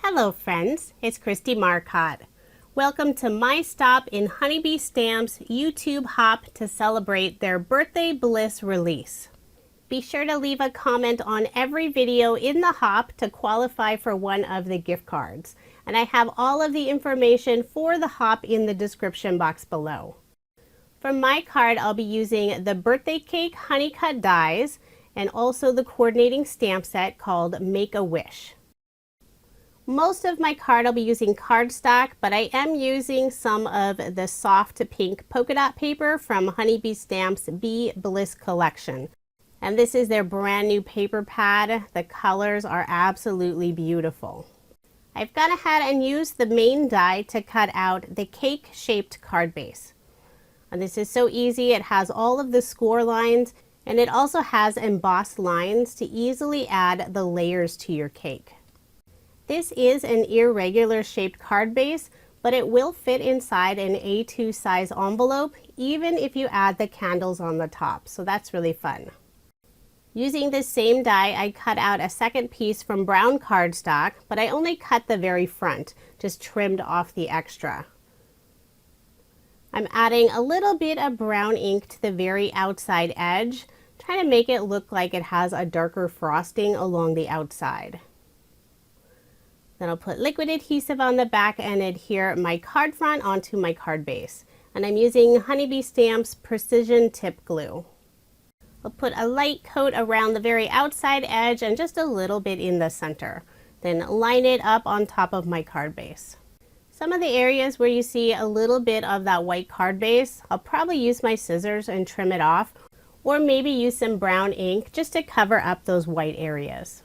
Hello friends, it's Kristie Marcotte. Welcome to my stop in Honeybee Stamp's YouTube hop to celebrate their Birthday Bliss release. Be sure to leave a comment on every video in the hop to qualify for one of the gift cards. And I have all of the information for the hop in the description box below. For my card, I'll be using the birthday cake honey cut dies and also the coordinating stamp set called Make a Wish. Most of my card I'll be using cardstock, but I am using some of the soft pink polka dot paper from Honeybee Stamp's Bee Bliss collection. And this is their brand new paper pad. The colors are absolutely beautiful. I've gone ahead and used the main die to cut out the cake shaped card base. And this is so easy. It has all of the score lines and it also has embossed lines to easily add the layers to your cake. This is an irregular shaped card base, but it will fit inside an A2 size envelope even if you add the candles on the top, so that's really fun. Using this same die, I cut out a second piece from brown cardstock, but I only cut the very front, just trimmed off the extra. I'm adding a little bit of brown ink to the very outside edge, trying to make it look like it has a darker frosting along the outside. Then I'll put liquid adhesive on the back and adhere my card front onto my card base. And I'm using Honeybee Stamp's Precision Tip Glue. I'll put a light coat around the very outside edge and just a little bit in the center. Then line it up on top of my card base. Some of the areas where you see a little bit of that white card base, I'll probably use my scissors and trim it off, or maybe use some brown ink just to cover up those white areas.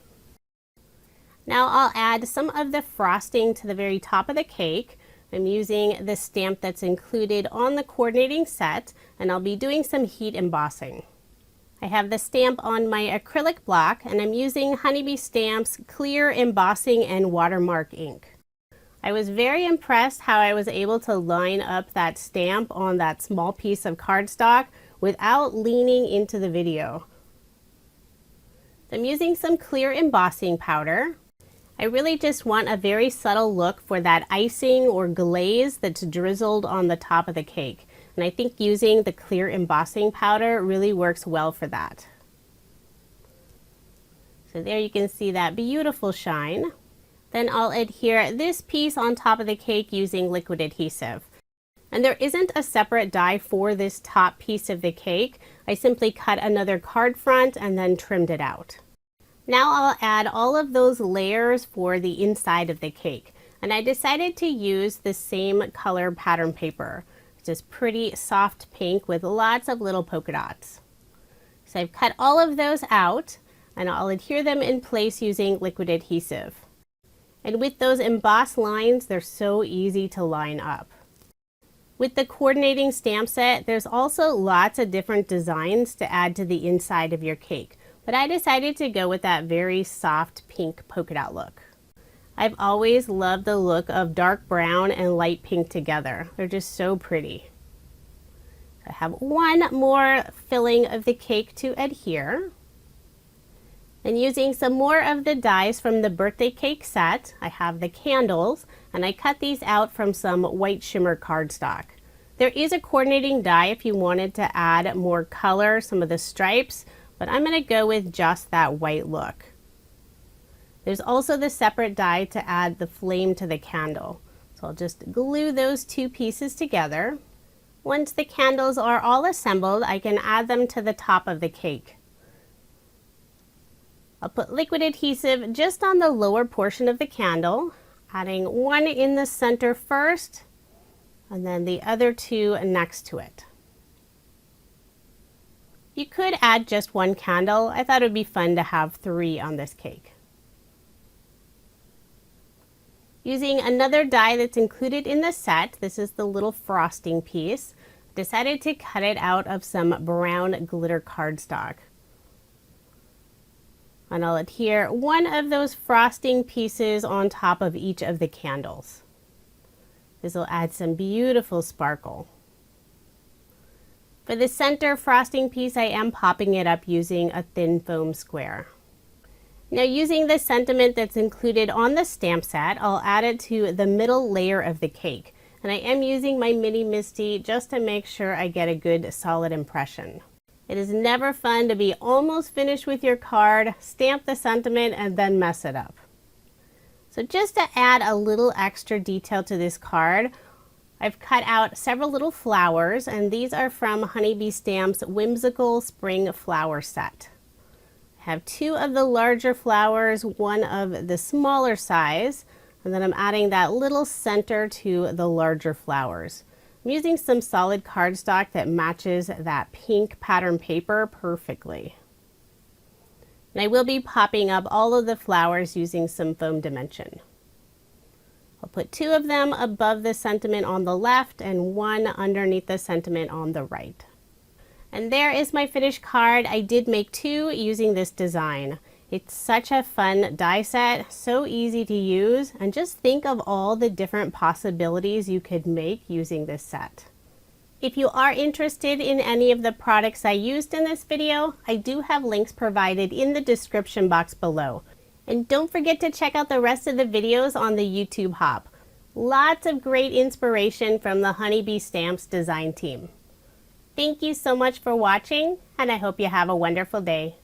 Now I'll add some of the frosting to the very top of the cake. I'm using the stamp that's included on the coordinating set, and I'll be doing some heat embossing. I have the stamp on my acrylic block, and I'm using Honeybee Stamp's Clear Embossing and Watermark ink. I was very impressed how I was able to line up that stamp on that small piece of cardstock without leaning into the video. I'm using some clear embossing powder. I really just want a very subtle look for that icing or glaze that's drizzled on the top of the cake. And I think using the clear embossing powder really works well for that. So there you can see that beautiful shine. Then I'll adhere this piece on top of the cake using liquid adhesive. And there isn't a separate die for this top piece of the cake. I simply cut another card front and then trimmed it out. Now I'll add all of those layers for the inside of the cake. And I decided to use the same color pattern paper. It's just pretty soft pink with lots of little polka dots. So I've cut all of those out and I'll adhere them in place using liquid adhesive. And with those embossed lines, they're so easy to line up. With the coordinating stamp set, there's also lots of different designs to add to the inside of your cake. But I decided to go with that very soft pink polka dot look. I've always loved the look of dark brown and light pink together. They're just so pretty. I have one more filling of the cake to adhere. And using some more of the dies from the birthday cake set, I have the candles, and I cut these out from some white shimmer cardstock. There is a coordinating die if you wanted to add more color, some of the stripes, but I'm going to go with just that white look. There's also the separate die to add the flame to the candle. So I'll just glue those two pieces together. Once the candles are all assembled, I can add them to the top of the cake. I'll put liquid adhesive just on the lower portion of the candle, adding one in the center first, and then the other two next to it. You could add just one candle. I thought it would be fun to have 3 on this cake. Using another die that's included in the set, this is the little frosting piece, decided to cut it out of some brown glitter cardstock. And I'll adhere one of those frosting pieces on top of each of the candles. This will add some beautiful sparkle. For the center frosting piece, I am popping it up using a thin foam square. Now, using the sentiment that's included on the stamp set, I'll add it to the middle layer of the cake. And I am using my mini MISTI just to make sure I get a good solid impression. It is never fun to be almost finished with your card, stamp the sentiment, and then mess it up. So just to add a little extra detail to this card, I've cut out several little flowers, and these are from Honeybee Stamp's Whimsical Spring Flower Set. I have 2 of the larger flowers, 1 of the smaller size, and then I'm adding that little center to the larger flowers. I'm using some solid cardstock that matches that pink pattern paper perfectly. And I will be popping up all of the flowers using some foam dimension. I'll put 2 of them above the sentiment on the left and 1 underneath the sentiment on the right. And there is my finished card. I did make 2 using this design. It's such a fun die set, so easy to use, and just think of all the different possibilities you could make using this set. If you are interested in any of the products I used in this video, I do have links provided in the description box below. And don't forget to check out the rest of the videos on the YouTube hop. Lots of great inspiration from the Honeybee Stamps design team. Thank you so much for watching, and I hope you have a wonderful day.